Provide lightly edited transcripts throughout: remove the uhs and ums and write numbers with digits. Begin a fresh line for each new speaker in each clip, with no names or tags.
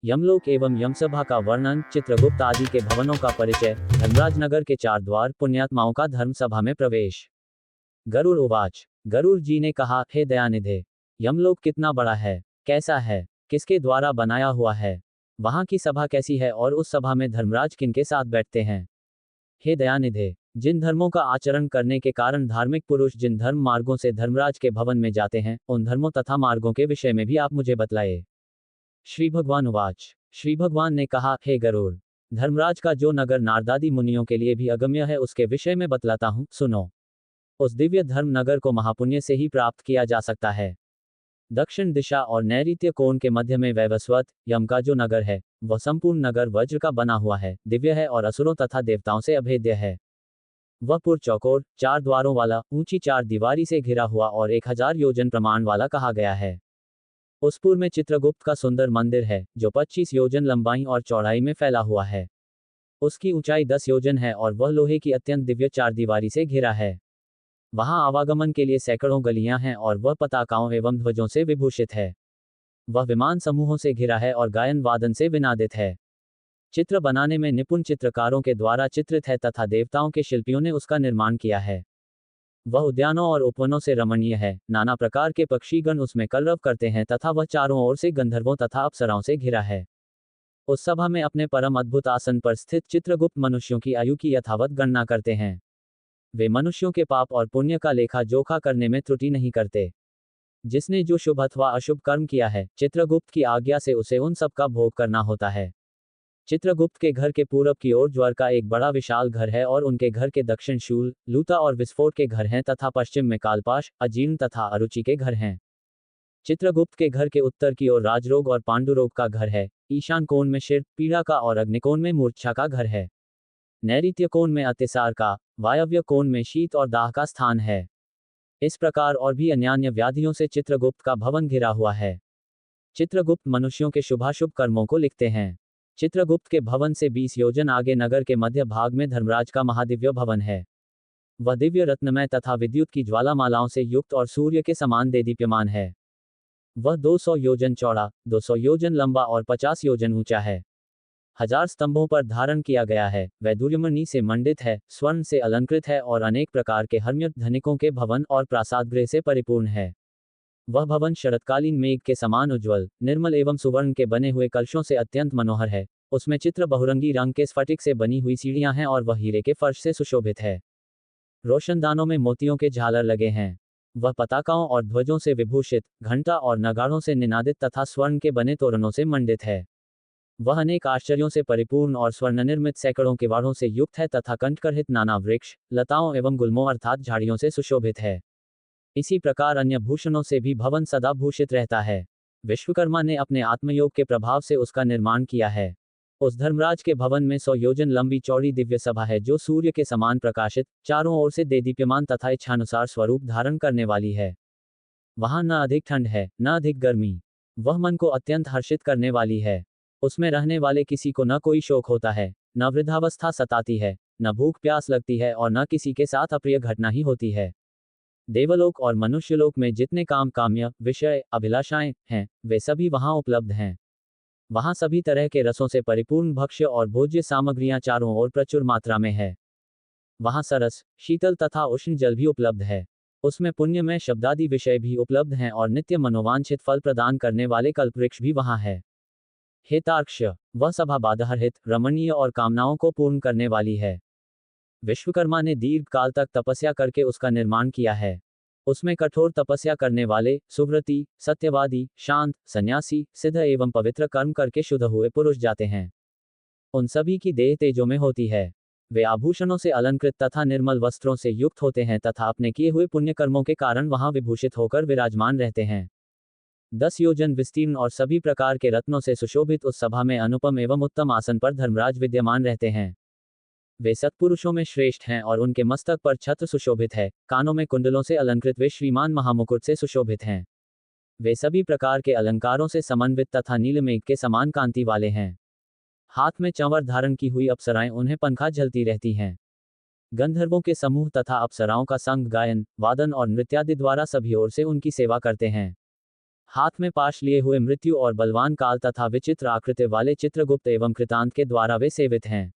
यमलोक एवं यमसभा का वर्णन, चित्रगुप्त आदि के भवनों का परिचय, धर्मराज नगर के 4 द्वार, पुण्यात्माओं का धर्मसभा में प्रवेश। गरुड़ उवाच। गरुड़ जी ने कहा, हे दयानिधे, यमलोक कितना बड़ा है, कैसा है, किसके द्वारा बनाया हुआ है, वहां की सभा कैसी है और उस सभा में धर्मराज किनके साथ बैठते हैं। हे दयानिधे, जिन धर्मों का आचरण करने के कारण धार्मिक पुरुष जिन धर्म मार्गों से धर्मराज के भवन में जाते हैं, उन धर्मों तथा मार्गों के विषय में भी आप मुझे बतलाए। श्री भगवान उवाच। श्री भगवान ने कहा, हे गरुड़, धर्मराज का जो नगर नारदादि मुनियों के लिए भी अगम्य है उसके विषय में बतलाता हूं, सुनो। उस दिव्य धर्म नगर को महापुण्य से ही प्राप्त किया जा सकता है। दक्षिण दिशा और नैऋत्य कोण के मध्य में वैवस्वत यम का जो नगर है, वह संपूर्ण नगर वज्र का बना हुआ है, दिव्य है और असुरों तथा देवताओं से अभेद्य है। वह पुर चौकोर, 4 द्वारों वाला, ऊंची 4 दीवारी से घिरा हुआ और 1000 योजन प्रमाण वाला कहा गया है। उस पुर में चित्रगुप्त का सुंदर मंदिर है, जो 25 योजन लंबाई और चौड़ाई में फैला हुआ है। उसकी ऊंचाई 10 योजन है और वह लोहे की अत्यंत दिव्य 4 दीवारी से घिरा है। वहां आवागमन के लिए सैकड़ों गलियां हैं और वह पताकाओं एवं ध्वजों से विभूषित है। वह विमान समूहों से घिरा है और गायन वादन से विनादित है। चित्र बनाने में निपुण चित्रकारों के द्वारा चित्रित है तथा देवताओं के शिल्पियों ने उसका निर्माण किया है। वह उद्यानों और उपवनों से रमणीय है, नाना प्रकार के पक्षीगण उसमें कलरव करते हैं तथा वह चारों ओर से गंधर्वों तथा अप्सराओं से घिरा है। उस सभा में अपने परम अद्भुत आसन पर स्थित चित्रगुप्त मनुष्यों की आयु की यथावत गणना करते हैं। वे मनुष्यों के पाप और पुण्य का लेखा जोखा करने में त्रुटि नहीं करते। जिसने जो शुभ अथवा अशुभ कर्म किया है, चित्रगुप्त की आज्ञा से उसे उन सब का भोग करना होता है। चित्रगुप्त के घर के पूरब की ओर ज्वर का एक बड़ा विशाल घर है और उनके घर के दक्षिण शूल, लूता और विस्फोट के घर हैं तथा पश्चिम में कालपाश, अजीर्ण तथा अरुचि के घर हैं। चित्रगुप्त के घर के उत्तर की ओर राजरोग और पांडुरोग का घर है, ईशान कोण में शिर, पीड़ा का और अग्निकोण में मूर्छा का घर है। नैऋत्य कोण में अतिसार का, वायव्य कोण में शीत और दाह का स्थान है। इस प्रकार और भी अन्यान्य व्याधियों से चित्रगुप्त का भवन घिरा हुआ है। चित्रगुप्त मनुष्यों के शुभाशुभ कर्मों को लिखते हैं। चित्रगुप्त के भवन से 20 योजन आगे नगर के मध्य भाग में धर्मराज का महादिव्य भवन है। वह दिव्य रत्नमय तथा विद्युत की ज्वालामालाओं से युक्त और सूर्य के समान देदीप्यमान है। वह 200 योजन चौड़ा, 200 योजन लंबा और 50 योजन ऊंचा है। 1000 स्तंभों पर धारण किया गया है। वह दुर्यमणि से मंडित है, स्वर्ण से अलंकृत है और अनेक प्रकार के हर्म्यक धनिकों के भवन और प्रासाद गृह से परिपूर्ण है। वह भवन शरतकालीन मेघ के समान उज्ज्वल, निर्मल एवं सुवर्ण के बने हुए कलशों से अत्यंत मनोहर है। उसमें चित्र बहुरंगी रंग के स्फटिक से बनी हुई सीढ़ियां हैं और वह हीरे के फर्श से सुशोभित है। रोशनदानों में मोतियों के झालर लगे हैं। वह पताकाओं और ध्वजों से विभूषित, घंटा और नगाड़ों से निनादित तथा स्वर्ण के बने तोरणों से मंडित है। वह अनेक आश्चर्यों से परिपूर्ण और स्वर्ण निर्मित सैकड़ों किवाड़ों से युक्त है तथा कंठकरहित नाना वृक्ष, लताओं एवं गुल्मों अर्थात झाड़ियों से सुशोभित है। इसी प्रकार अन्य भूषणों से भी भवन सदा भूषित रहता है। विश्वकर्मा ने अपने आत्मयोग के प्रभाव से उसका निर्माण किया है। उस धर्मराज के भवन में 100 योजन लंबी चौड़ी दिव्य सभा है जो सूर्य के समान प्रकाशित, चारों ओर से देदीप्यमान तथा इच्छानुसार स्वरूप धारण करने वाली है। वहां न अधिक ठंड है, न अधिक गर्मी। वह मन को अत्यंत हर्षित करने वाली है। उसमें रहने वाले किसी को न कोई शोक होता है, न वृद्धावस्था सताती है, न भूख प्यास लगती है और न किसी के साथ अप्रिय घटना ही होती है। देवलोक और मनुष्यलोक में जितने काम काम्य, विषय, अभिलाषाएं हैं, वे सभी वहां उपलब्ध हैं। वहां सभी तरह के रसों से परिपूर्ण भक्ष्य और भोज्य सामग्रियां चारों ओर प्रचुर मात्रा में है। वहां सरस, शीतल तथा उष्ण जल भी उपलब्ध है। उसमें पुण्यमय शब्दादि विषय भी उपलब्ध हैं और नित्य मनोवांछित फल प्रदान करने वाले कल्पवृक्ष भी वहां है। हे तार्क्ष, वह सभा बाधारहित, रमणीय और कामनाओं को पूर्ण करने वाली है। विश्वकर्मा ने दीर्घ काल तक तपस्या करके उसका निर्माण किया है। उसमें कठोर तपस्या करने वाले, सुव्रती, सत्यवादी, शांत, सन्यासी, सिद्ध एवं पवित्र कर्म करके शुद्ध हुए पुरुष जाते हैं। उन सभी की देह तेजो में होती है। वे आभूषणों से अलंकृत तथा निर्मल वस्त्रों से युक्त होते हैं तथा अपने किए हुए पुण्य कर्मों के कारण वहां विभूषित होकर विराजमान रहते हैं। 10 योजन विस्तीर्ण और सभी प्रकार के रत्नों से सुशोभित उस सभा में अनुपम एवं उत्तम आसन पर धर्मराज विद्यमान रहते हैं। वे सत्पुरुषों में श्रेष्ठ हैं और उनके मस्तक पर छत्र सुशोभित है, कानों में कुंडलों से अलंकृत वे श्रीमान महामुकुट से सुशोभित हैं। वे सभी प्रकार के अलंकारों से समन्वित तथा नीलमेघ के समान कांति वाले हैं। हाथ में चंवर धारण की हुई अप्सराएं उन्हें पंखा झलती रहती हैं। गंधर्वों के समूह तथा अप्सराओं का संग गायन, वादन और नृत्यादि द्वारा सभी ओर से उनकी सेवा करते हैं। हाथ में पाश लिए हुए मृत्यु और बलवान काल तथा विचित्र आकृति वाले चित्रगुप्त एवं कृतांत के द्वारा वे सेवित हैं।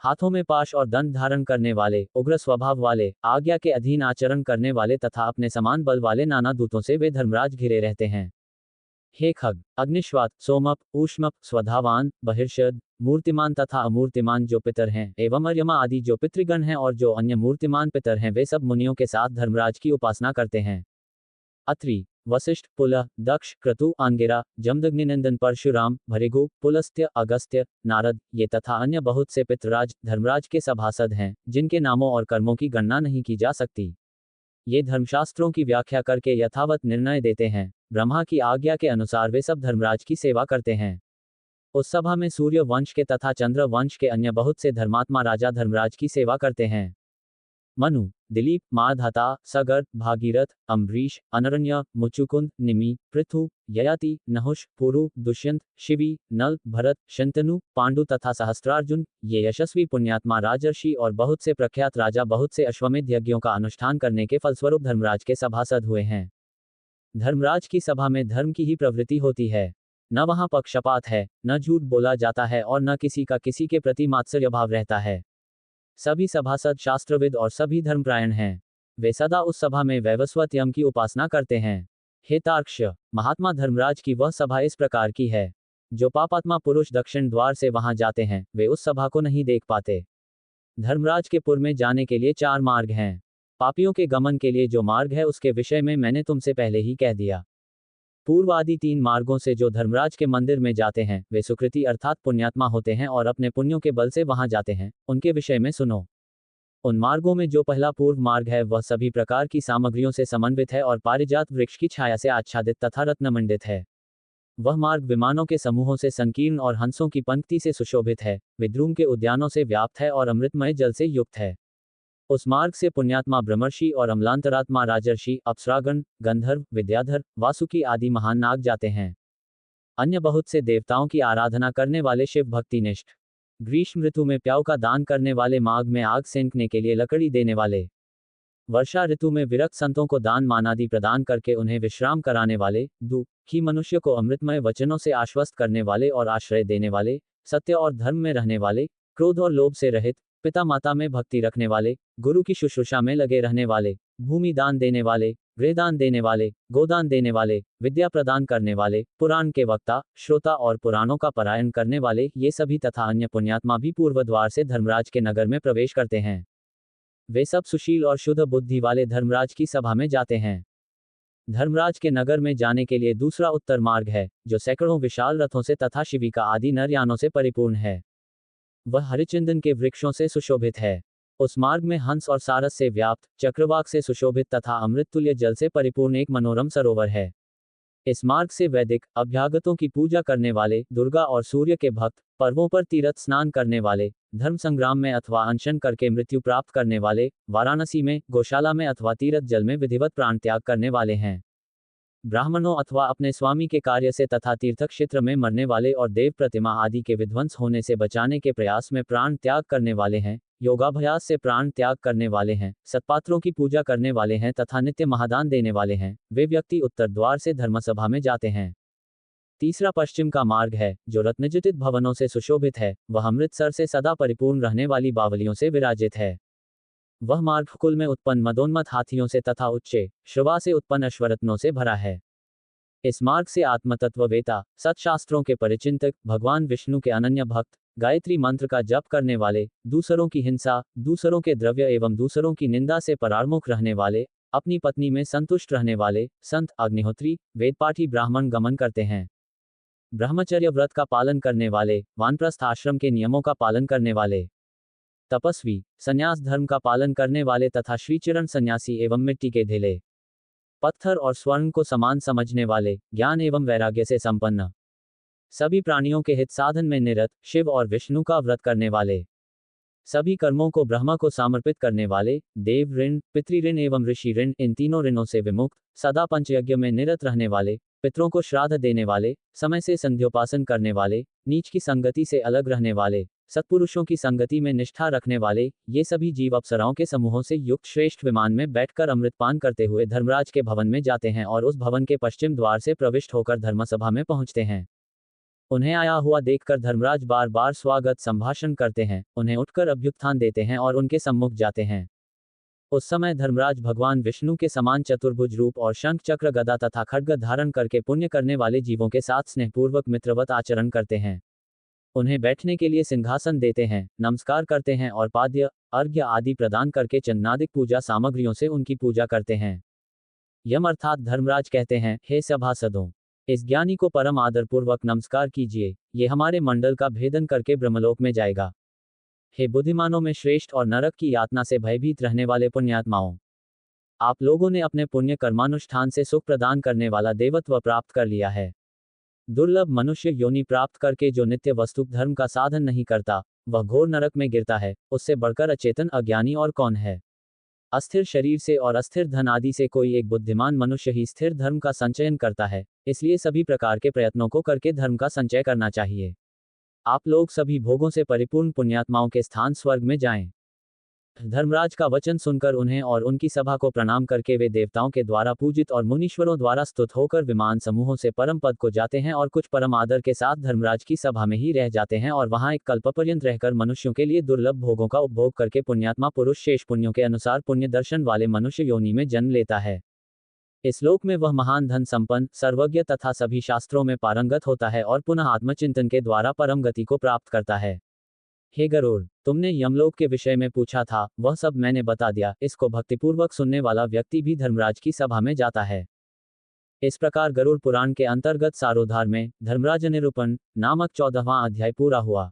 हाथों में पाश और दंड धारण करने वाले, उग्र स्वभाव वाले, आज्ञा के अधीन आचरण करने वाले तथा अपने समान बल वाले नाना दूतों से वे धर्मराज घिरे रहते हैं। हे खग, अग्निश्वात, सोमप, ऊष्मप, स्वधावान, बहिर्षद, मूर्तिमान तथा अमूर्तिमान जो पितर हैं एवं अर्यमा आदि जो पितृगण हैं और जो अन्य मूर्तिमान पितर हैं वे सब मुनियों के साथ धर्मराज की उपासना करते हैं। अत्रि, वशिष्ठ, पुलह, दक्ष, क्रतु, आंगिरा, जमदग्निनंदन, परशुराम, भृगु, पुलस्त्य, अगस्त्य, नारद, ये तथा अन्य बहुत से पितृराज धर्मराज के सभासद हैं, जिनके नामों और कर्मों की गणना नहीं की जा सकती। ये धर्मशास्त्रों की व्याख्या करके यथावत निर्णय देते हैं। ब्रह्मा की आज्ञा के अनुसार वे सब धर्मराज की सेवा करते हैं। उस सभा में सूर्य वंश के तथा चंद्र वंश के अन्य बहुत से धर्मात्मा राजा धर्मराज की सेवा करते हैं। मनु, दिलीप, मारधाता, सगर, भागीरथ, अम्बरीश, अनरण्य, मुचुकुंद, निमि, पृथु, ययाति, नहुष, पुरु, दुष्यंत, शिवी, नल, भरत, शंतनु, पांडु तथा सहस्त्रार्जुन, ये यशस्वी पुण्यात्मा राजर्षि और बहुत से प्रख्यात राजा बहुत से अश्वमेध यज्ञों का अनुष्ठान करने के फलस्वरूप धर्मराज के सभासद हुए हैं। धर्मराज की सभा में धर्म की ही प्रवृत्ति होती है। न वहां पक्षपात है, न झूठ बोला जाता है और न किसी का किसी के प्रति मात्सर्य भाव रहता है। सभी सभासद शास्त्रविद और सभी धर्मप्रायण हैं। वे सदा उस सभा में वैवस्वत यम की उपासना करते हैं। हे तार्क्ष, महात्मा धर्मराज की वह सभा इस प्रकार की है। जो पापात्मा पुरुष दक्षिण द्वार से वहां जाते हैं वे उस सभा को नहीं देख पाते। धर्मराज के पुर में जाने के लिए 4 मार्ग हैं। पापियों के गमन के लिए जो मार्ग है उसके विषय में मैंने तुमसे पहले ही कह दिया। पूर्व आदि 3 मार्गों से जो धर्मराज के मंदिर में जाते हैं वे सुकृति अर्थात पुण्यात्मा होते हैं और अपने पुण्यों के बल से वहां जाते हैं। उनके विषय में सुनो। उन मार्गों में जो पहला पूर्व मार्ग है वह सभी प्रकार की सामग्रियों से समन्वित है और पारिजात वृक्ष की छाया से आच्छादित तथा रत्नमंडित है। वह मार्ग विमानों के समूहों से संकीर्ण और हंसों की पंक्ति से सुशोभित है, विद्रुम के उद्यानों से व्याप्त है और अमृतमय जल से युक्त है। उस मार्ग से पुण्यात्मा ब्रह्मर्षि और अम्लांतरात्मा राजर्षि, अप्सरागण, गंधर्व, विद्याधर, वासुकी आदि महान नाग जाते हैं। अन्य बहुत से देवताओं की आराधना करने वाले शिव भक्तिनिष्ठ, ग्रीष्म ऋतु में प्याऊ का दान करने वाले, माघ में आग सेंकने के लिए लकड़ी देने वाले, वर्षा ऋतु में विरक्त संतों को दान मानादि प्रदान करके उन्हें विश्राम कराने वाले, दुखी मनुष्य को अमृतमय वचनों से आश्वस्त करने वाले और आश्रय देने वाले, सत्य और धर्म में रहने वाले, क्रोध और लोभ से रहित, पिता माता में भक्ति रखने वाले, गुरु की शुश्रूषा में लगे रहने वाले, भूमि दान देने वाले, गृहदान देने वाले, गोदान देने वाले, विद्या प्रदान करने वाले, पुराण के वक्ता, श्रोता और पुराणों का पारायण करने वाले, ये सभी तथा अन्य पुण्यात्मा भी पूर्व द्वार से धर्मराज के नगर में प्रवेश करते हैं। वे सब सुशील और शुद्ध बुद्धि वाले धर्मराज की सभा में जाते हैं। धर्मराज के नगर में जाने के लिए दूसरा उत्तर मार्ग है, जो सैकड़ों विशाल रथों से तथा शिविका आदि नरयानों से परिपूर्ण है। वह हरिचंदन के वृक्षों से सुशोभित है। उस मार्ग में हंस और सारस से व्याप्त, चक्रवाक से सुशोभित तथा अमृततुल्य जल से परिपूर्ण एक मनोरम सरोवर है। इस मार्ग से वैदिक अभ्यागतों की पूजा करने वाले, दुर्गा और सूर्य के भक्त, पर्वों पर तीर्थ स्नान करने वाले, धर्म संग्राम में अथवा अनशन करके मृत्यु प्राप्त करने वाले, वाराणसी में, गौशाला में अथवा तीर्थ जल में विधिवत प्राण त्याग करने वाले हैं। ब्राह्मणों अथवा अपने स्वामी के कार्य से तथा तीर्थ क्षेत्र में मरने वाले और देव प्रतिमा आदि के विध्वंस होने से बचाने के प्रयास में प्राण त्याग करने वाले हैं, योगाभ्यास से प्राण त्याग करने वाले हैं, सत्पात्रों की पूजा करने वाले हैं तथा नित्य महादान देने वाले हैं, वे व्यक्ति उत्तर द्वार से धर्मसभा में जाते हैं। तीसरा पश्चिम का मार्ग है, जो रत्नजटित भवनों से सुशोभित है। वह अमृतसर से सदा परिपूर्ण रहने वाली बावलियों से विराजित है। वह मार्ग कुल में उत्पन्न मदोन्मत हाथियों से तथा उच्चे श्रवा से उत्पन्न अश्वरत्नों से भरा है। इस मार्ग से आत्मतत्ववेता, सत्शास्त्रों के परिचिंतक, भगवान विष्णु के अनन्य भक्त, गायत्री मंत्र का जप करने वाले, दूसरों की हिंसा, दूसरों के द्रव्य एवं दूसरों की निंदा से परार्मुख रहने वाले, अपनी पत्नी में संतुष्ट रहने वाले, संत, अग्निहोत्री, वेदपाठी ब्राह्मण गमन करते हैं। ब्रह्मचर्य व्रत का पालन करने वाले, वानप्रस्थ आश्रम के नियमों का पालन करने वाले, तपस्वी, संन्यास धर्म का पालन करने वाले तथा श्रीचरण सन्यासी एवं मिट्टी के ढेले, पत्थर और स्वर्ण को समान समझने वाले, ज्ञान एवं वैराग्य से संपन्न, सभी प्राणियों के हित साधन में निरत, शिव और विष्णु का व्रत करने वाले, सभी कर्मों को ब्रह्मा को समर्पित करने वाले, देव ऋण, पितृ ऋण एवं ऋषि ऋण, इन तीनों ऋणों से विमुक्त, सदा पंचयज्ञ में निरत रहने वाले, पितरों को श्राद्ध देने वाले, समय से संध्योपासन करने वाले, नीच की संगति से अलग रहने वाले, सत्पुरुषों की संगति में निष्ठा रखने वाले ये सभी जीव अप्सराओं के समूहों से युक्त श्रेष्ठ विमान में बैठकर अमृतपान करते हुए धर्मराज के भवन में जाते हैं और उस भवन के पश्चिम द्वार से प्रविष्ट होकर धर्मसभा में पहुंचते हैं। उन्हें आया हुआ देखकर धर्मराज बार बार स्वागत संभाषण करते हैं, उन्हें उठकर अभ्युत्थान देते हैं और उनके सम्मुख जाते हैं। उस समय धर्मराज भगवान विष्णु के समान चतुर्भुज रूप और शंख चक्र गदा तथा खड्ग धारण करके पुण्य करने वाले जीवों के साथ स्नेहपूर्वक मित्रवत आचरण करते हैं। उन्हें बैठने के लिए सिंहासन देते हैं, नमस्कार करते हैं और पाद्य अर्घ्य आदि प्रदान करके चंदनादिक पूजा सामग्रियों से उनकी पूजा करते हैं। यम अर्थात धर्मराज कहते हैं, हे सभासदों, इस ज्ञानी को परम आदरपूर्वक नमस्कार कीजिए, ये हमारे मंडल का भेदन करके ब्रह्मलोक में जाएगा। हे बुद्धिमानों में श्रेष्ठ और नरक की यातना से भयभीत रहने वाले पुण्यात्माओं, आप लोगों ने अपने पुण्य कर्मानुष्ठान से सुख प्रदान करने वाला देवत्व प्राप्त कर लिया है। दुर्लभ मनुष्य योनि प्राप्त करके जो नित्य वस्तु धर्म का साधन नहीं करता, वह घोर नरक में गिरता है। उससे बढ़कर अचेतन अज्ञानी और कौन है। अस्थिर शरीर से और अस्थिर धन आदि से कोई एक बुद्धिमान मनुष्य ही स्थिर धर्म का संचयन करता है, इसलिए सभी प्रकार के प्रयत्नों को करके धर्म का संचय करना चाहिए। आप लोग सभी भोगों से परिपूर्ण पुण्यात्माओं के स्थान स्वर्ग में जाएं। धर्मराज का वचन सुनकर उन्हें और उनकी सभा को प्रणाम करके वे देवताओं के द्वारा पूजित और मुनीश्वरों द्वारा स्तुत होकर विमान समूहों से परम पद को जाते हैं और कुछ परम आदर के साथ धर्मराज की सभा में ही रह जाते हैं और वहां एक कल्पपर्यंत रहकर मनुष्यों के लिए दुर्लभ भोगों का उपभोग करके पुण्यात्मा पुरुष शेष पुण्यों के अनुसार पुण्य दर्शन वाले मनुष्य योनि में जन्म लेता है। इस लोक में वह महान धन संपन्न, सर्वज्ञ तथा सभी शास्त्रों में पारंगत होता है और पुनः आत्मचिंतन के द्वारा परम गति को प्राप्त करता है। हे गरुड़, तुमने यमलोक के विषय में पूछा था, वह सब मैंने बता दिया। इसको भक्तिपूर्वक सुनने वाला व्यक्ति भी धर्मराज की सभा में जाता है। इस प्रकार गरुड़ पुराण के अंतर्गत सारोद्धार में धर्मराज निरूपण नामक 14वां अध्याय पूरा हुआ।